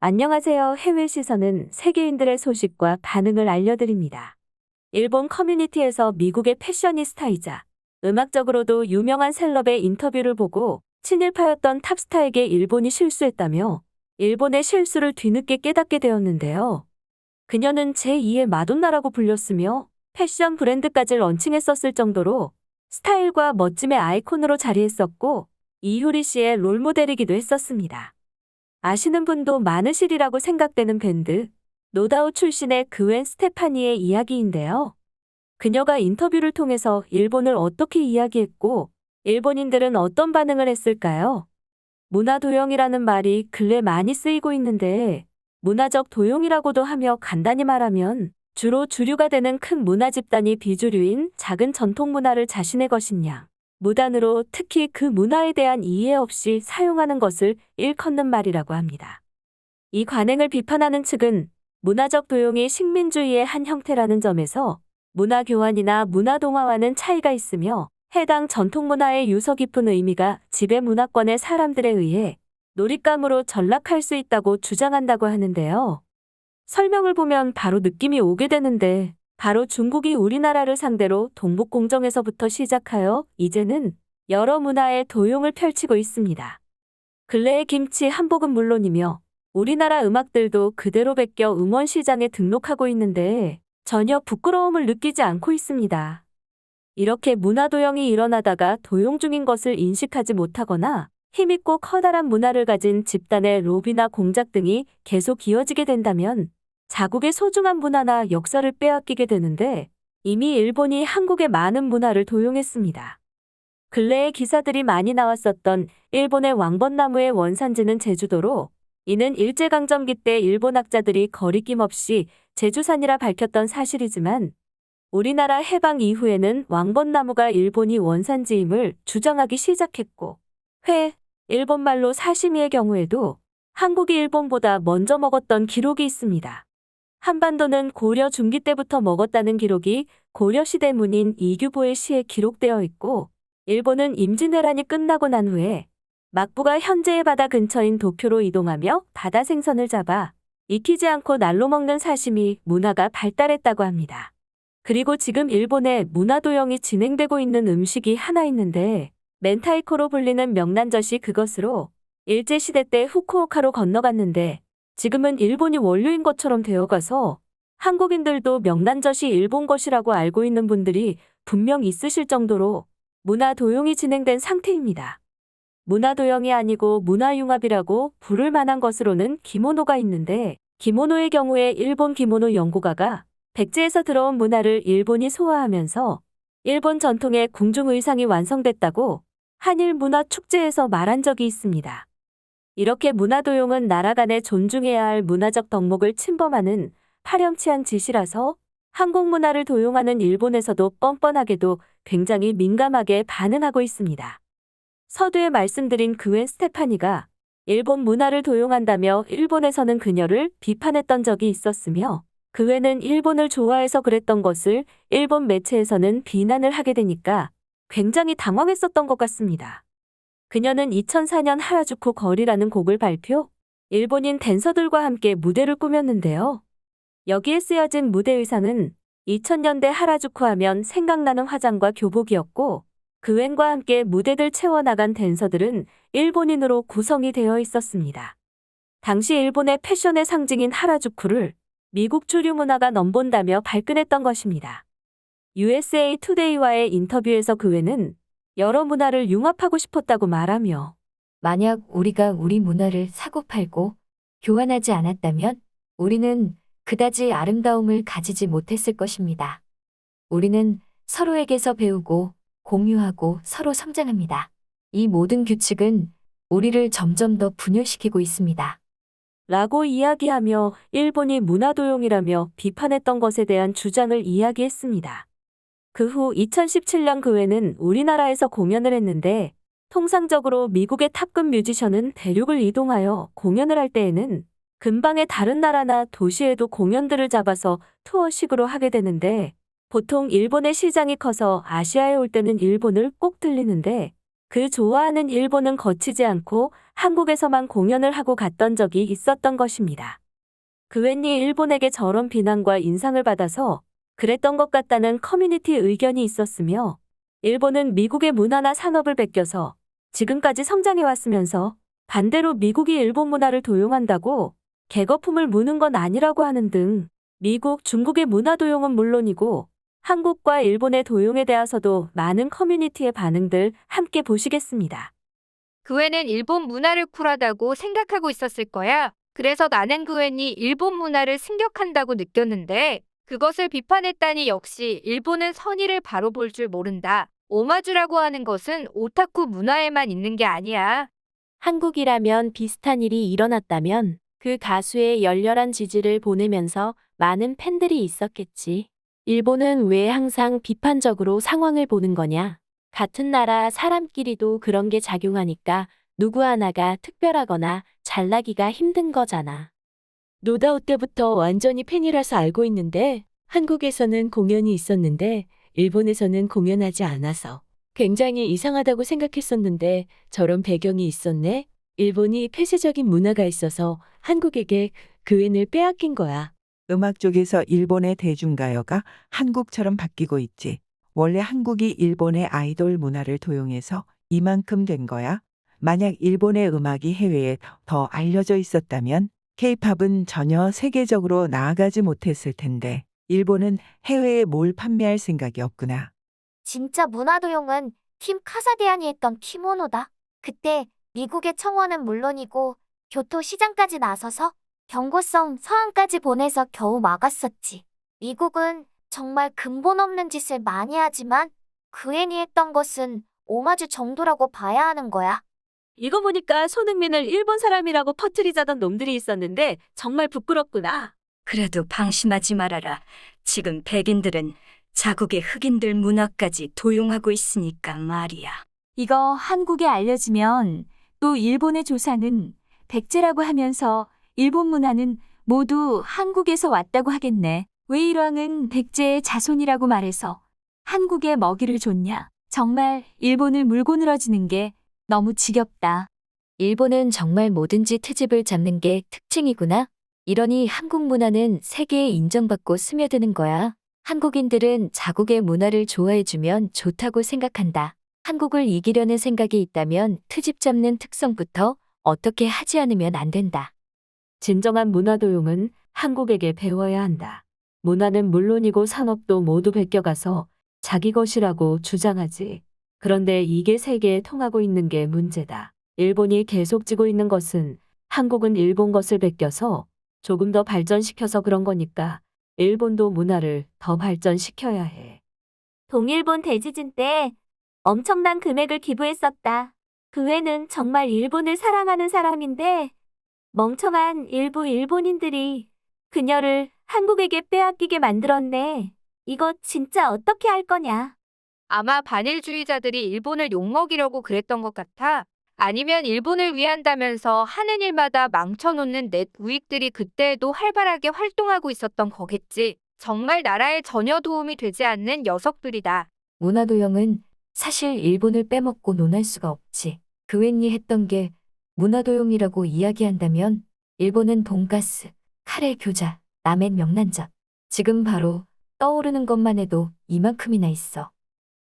안녕하세요. 해외 시선은 세계인들의 소식과 반응을 알려드립니다. 일본 커뮤니티에서 미국의 패셔니스타이자 음악적으로도 유명한 셀럽의 인터뷰를 보고 친일파였던 탑스타에게 일본이 실수했다며 일본의 실수를 뒤늦게 깨닫게 되었는데요. 그녀는 제2의 마돈나라고 불렸으며 패션 브랜드까지 런칭했었을 정도로 스타일과 멋짐의 아이콘으로 자리했었고 이효리 씨의 롤모델이기도 했었습니다. 아시는 분도 많으시리라고 생각되는 밴드 노다우 출신의 그웬 스테파니의 이야기인데요. 그녀가 인터뷰를 통해서 일본을 어떻게 이야기했고 일본인들은 어떤 반응을 했을까요? 문화 도용이라는 말이 근래 많이 쓰이고 있는데 문화적 도용이라고도 하며 간단히 말하면 주로 주류가 되는 큰 문화 집단이 비주류인 작은 전통 문화를 자신의 것인 양 무단으로 특히 그 문화에 대한 이해 없이 사용하는 것을 일컫는 말이라고 합니다. 이 관행을 비판하는 측은 문화적 도용이 식민주의의 한 형태라는 점에서 문화 교환이나 문화 동화와는 차이가 있으며 해당 전통 문화의 유서 깊은 의미가 지배 문화권의 사람들에 의해 놀잇감으로 전락할 수 있다고 주장한다고 하는데요. 설명을 보면 바로 느낌이 오게 되는데 바로 중국이 우리나라를 상대로 동북공정에서부터 시작하여 이제는 여러 문화의 도용을 펼치고 있습니다. 근래의 김치 한복은 물론이며 우리나라 음악들도 그대로 베껴 음원 시장에 등록하고 있는데 전혀 부끄러움을 느끼지 않고 있습니다. 이렇게 문화 도용이 일어나다가 도용 중인 것을 인식하지 못하거나 힘있고 커다란 문화를 가진 집단의 로비나 공작 등이 계속 이어지게 된다면 자국의 소중한 문화나 역사를 빼앗기게 되는데 이미 일본이 한국의 많은 문화를 도용했습니다. 근래에 기사들이 많이 나왔었던 일본의 왕벚나무의 원산지는 제주도로 이는 일제강점기 때 일본 학자들이 거리낌 없이 제주산이라 밝혔던 사실이지만 우리나라 해방 이후에는 왕벚나무가 일본이 원산지임을 주장하기 시작했고 일본말로 사시미의 경우에도 한국이 일본보다 먼저 먹었던 기록이 있습니다. 한반도는 고려 중기 때부터 먹었다는 기록이 고려시대 문인 이규보의 시에 기록되어 있고 일본은 임진왜란이 끝나고 난 후에 막부가 현재의 바다 근처인 도쿄로 이동하며 바다 생선을 잡아 익히지 않고 날로 먹는 사시미 문화가 발달했다고 합니다. 그리고 지금 일본에 문화도용이 진행되고 있는 음식이 하나 있는데 멘타이코로 불리는 명란젓이 그것으로 일제시대 때 후쿠오카로 건너갔는데 지금은 일본이 원료인 것처럼 되어가서 한국인들도 명란젓이 일본 것이라고 알고 있는 분들이 분명 있으실 정도로 문화 도용이 진행된 상태입니다. 문화 도용이 아니고 문화융합이라고 부를 만한 것으로는 기모노가 있는데 기모노의 경우에 일본 기모노 연구가가 백제에서 들어온 문화를 일본이 소화하면서 일본 전통의 궁중 의상이 완성됐다고 한일 문화 축제에서 말한 적이 있습니다. 이렇게 문화 도용은 나라 간에 존중해야 할 문화적 덕목을 침범하는 파렴치한 짓이라서 한국 문화를 도용하는 일본에서도 뻔뻔하게도 굉장히 민감하게 반응하고 있습니다. 서두에 말씀드린 그웬 스테파니가 일본 문화를 도용한다며 일본에서는 그녀를 비판했던 적이 있었으며 그웬은 일본을 좋아해서 그랬던 것을 일본 매체에서는 비난을 하게 되니까 굉장히 당황했었던 것 같습니다. 그녀는 2004년 하라주쿠 거리라는 곡을 발표, 일본인 댄서들과 함께 무대를 꾸몄는데요. 여기에 쓰여진 무대 의상은 2000년대 하라주쿠 하면 생각나는 화장과 교복이었고 그웬과 함께 무대들 채워나간 댄서들은 일본인으로 구성이 되어 있었습니다. 당시 일본의 패션의 상징인 하라주쿠를 미국 주류 문화가 넘본다며 발끈했던 것입니다. USA 투데이와의 인터뷰에서 그웬은 여러 문화를 융합하고 싶었다고 말하며 만약 우리가 우리 문화를 사고 팔고 교환하지 않았다면 우리는 그다지 아름다움을 가지지 못했을 것입니다. 우리는 서로에게서 배우고 공유하고 서로 성장합니다. 이 모든 규칙은 우리를 점점 더 분열시키고 있습니다. 라고 이야기하며 일본이 문화도용이라며 비판했던 것에 대한 주장을 이야기했습니다. 그 후 2017년 그웬은 우리나라에서 공연을 했는데 통상적으로 미국의 탑급 뮤지션은 대륙을 이동하여 공연을 할 때에는 근방의 다른 나라나 도시에도 공연들을 잡아서 투어식으로 하게 되는데 보통 일본의 시장이 커서 아시아에 올 때는 일본을 꼭 들리는데 그 좋아하는 일본은 거치지 않고 한국에서만 공연을 하고 갔던 적이 있었던 것입니다. 그웬이 일본에게 저런 비난과 인상을 받아서 그랬던 것 같다는 커뮤니티 의견이 있었으며, 일본은 미국의 문화나 산업을 베껴서 지금까지 성장해 왔으면서 반대로 미국이 일본 문화를 도용한다고 개거품을 무는 건 아니라고 하는 등, 미국, 중국의 문화 도용은 물론이고 한국과 일본의 도용에 대해서도 많은 커뮤니티의 반응들 함께 보시겠습니다. 그 애는 일본 문화를 쿨하다고 생각하고 있었을 거야. 그래서 나는 그 애니 일본 문화를 승격한다고 느꼈는데 그것을 비판했다니 역시 일본은 선의를 바로 볼 줄 모른다. 오마주라고 하는 것은 오타쿠 문화에만 있는 게 아니야. 한국이라면 비슷한 일이 일어났다면 그 가수의 열렬한 지지를 보내면서 많은 팬들이 있었겠지. 일본은 왜 항상 비판적으로 상황을 보는 거냐? 같은 나라 사람끼리도 그런 게 작용하니까 누구 하나가 특별하거나 잘나기가 힘든 거잖아. 노다우 때부터 완전히 팬이라서 알고 있는데 한국에서는 공연이 있었는데 일본에서는 공연하지 않아서 굉장히 이상하다고 생각했었는데 저런 배경이 있었네. 일본이 폐쇄적인 문화가 있어서 한국에게 그웬을 빼앗긴 거야. 음악 쪽에서 일본의 대중가요가 한국처럼 바뀌고 있지. 원래 한국이 일본의 아이돌 문화를 도용해서 이만큼 된 거야. 만약 일본의 음악이 해외에 더 알려져 있었다면 케이팝은 전혀 세계적으로 나아가지 못했을 텐데 일본은 해외에 뭘 판매할 생각이 없구나. 진짜 문화도용은 팀 카사디안이 했던 키모노다. 그때 미국의 청원은 물론이고 교토 시장까지 나서서 경고성 서한까지 보내서 겨우 막았었지. 미국은 정말 근본 없는 짓을 많이 하지만 그앤이 했던 것은 오마주 정도라고 봐야 하는 거야. 이거 보니까 손흥민을 일본 사람이라고 퍼뜨리자던 놈들이 있었는데 정말 부끄럽구나. 그래도 방심하지 말아라. 지금 백인들은 자국의 흑인들 문화까지 도용하고 있으니까 말이야. 이거 한국에 알려지면 또 일본의 조상은 백제라고 하면서 일본 문화는 모두 한국에서 왔다고 하겠네. 왜 일왕은 백제의 자손이라고 말해서 한국에 먹이를 줬냐. 정말 일본을 물고 늘어지는 게 너무 지겹다. 일본은 정말 뭐든지 트집을 잡는 게 특징이구나. 이러니 한국 문화는 세계에 인정받고 스며드는 거야. 한국인들은 자국의 문화를 좋아해주면 좋다고 생각한다. 한국을 이기려는 생각이 있다면 트집 잡는 특성부터 어떻게 하지 않으면 안 된다. 진정한 문화 도용은 한국에게 배워야 한다. 문화는 물론이고 산업도 모두 베껴가서 자기 것이라고 주장하지. 그런데 이게 세계에 통하고 있는 게 문제다. 일본이 계속 지고 있는 것은 한국은 일본 것을 베껴서 조금 더 발전시켜서 그런 거니까 일본도 문화를 더 발전시켜야 해. 동일본 대지진 때 엄청난 금액을 기부했었다. 그 애는 정말 일본을 사랑하는 사람인데 멍청한 일부 일본인들이 그녀를 한국에게 빼앗기게 만들었네. 이거 진짜 어떻게 할 거냐? 아마 반일주의자들이 일본을 욕먹이려고 그랬던 것 같아. 아니면 일본을 위한다면서 하는 일마다 망쳐놓는 넷 우익들이 그때에도 활발하게 활동하고 있었던 거겠지. 정말 나라에 전혀 도움이 되지 않는 녀석들이다. 문화도용은 사실 일본을 빼먹고 논할 수가 없지. 그웬이 했던 게 문화도용이라고 이야기한다면 일본은 돈가스, 카레 교자, 라멘 명란젓. 지금 바로 떠오르는 것만 해도 이만큼이나 있어.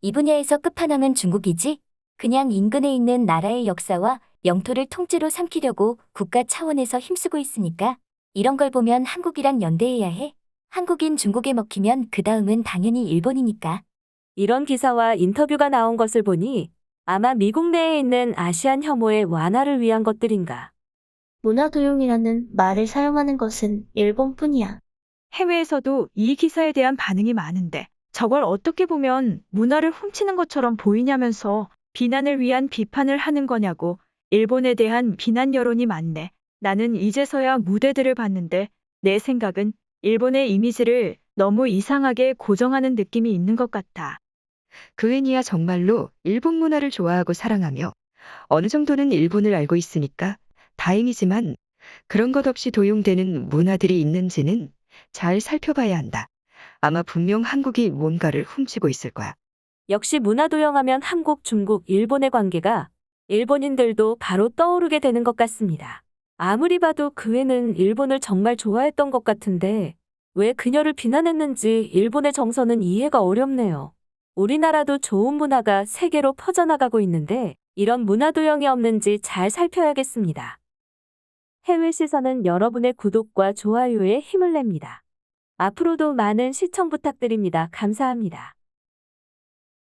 이 분야에서 끝판왕은 중국이지? 그냥 인근에 있는 나라의 역사와 영토를 통째로 삼키려고 국가 차원에서 힘쓰고 있으니까 이런 걸 보면 한국이랑 연대해야 해. 한국인 중국에 먹히면 그 다음은 당연히 일본이니까. 이런 기사와 인터뷰가 나온 것을 보니 아마 미국 내에 있는 아시안 혐오의 완화를 위한 것들인가. 문화도용이라는 말을 사용하는 것은 일본뿐이야. 해외에서도 이 기사에 대한 반응이 많은데 저걸 어떻게 보면 문화를 훔치는 것처럼 보이냐면서 비난을 위한 비판을 하는 거냐고 일본에 대한 비난 여론이 많네. 나는 이제서야 무대들을 봤는데 내 생각은 일본의 이미지를 너무 이상하게 고정하는 느낌이 있는 것 같아. 그웬이야 정말로 일본 문화를 좋아하고 사랑하며 어느 정도는 일본을 알고 있으니까 다행이지만 그런 것 없이 도용되는 문화들이 있는지는 잘 살펴봐야 한다. 아마 분명 한국이 뭔가를 훔치고 있을 거야. 역시 문화도용하면 한국, 중국, 일본의 관계가 일본인들도 바로 떠오르게 되는 것 같습니다. 아무리 봐도 그애는 일본을 정말 좋아했던 것 같은데 왜 그녀를 비난했는지 일본의 정서는 이해가 어렵네요. 우리나라도 좋은 문화가 세계로 퍼져나가고 있는데 이런 문화도용이 없는지 잘 살펴야겠습니다. 해외 시선은 여러분의 구독과 좋아요에 힘을 냅니다. 앞으로도 많은 시청 부탁드립니다. 감사합니다.